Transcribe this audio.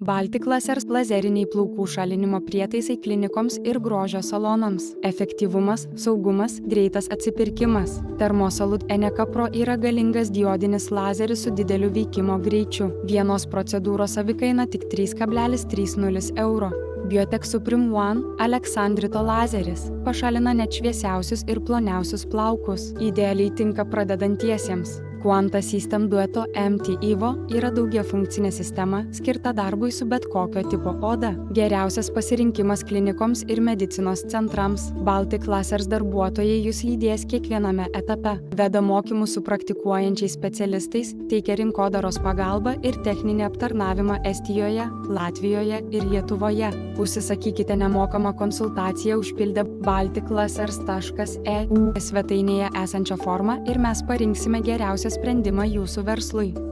Baltic Lasers lazeriniai plaukų šalinimo prietaisai klinikoms ir grožio salonams. Efektyvumas, saugumas, greitas atsipirkimas. Thermosalud Eneka Pro yra galingas diodinis lazeris su dideliu veikimo greičiu. Vienos procedūros savikaina tik 3,30 €. Biotech Supreme One Aleksandrito lazeris pašalina net šviesiausius ir ploniausius plaukus. Idealiai tinka pradedantiesiems. Quanta System dueto MT Evo yra daugiafunkcinė sistema skirta darbui su bet kokio tipo oda. Geriausias pasirinkimas klinikoms ir medicinos centrams. Baltic Lasers darbuotojai jūs lydės kiekviename etape. Veda mokymus su praktikuojančiais specialistais, teikia rinkodaros pagalbą ir techninį aptarnavimą Estijoje, Latvijoje ir Lietuvoje. Užsisakykite nemokamą konsultaciją užpildę balticlasers.eu svetainėje esančią formą ir mes parinksime geriausią sprendimą jūsų verslui.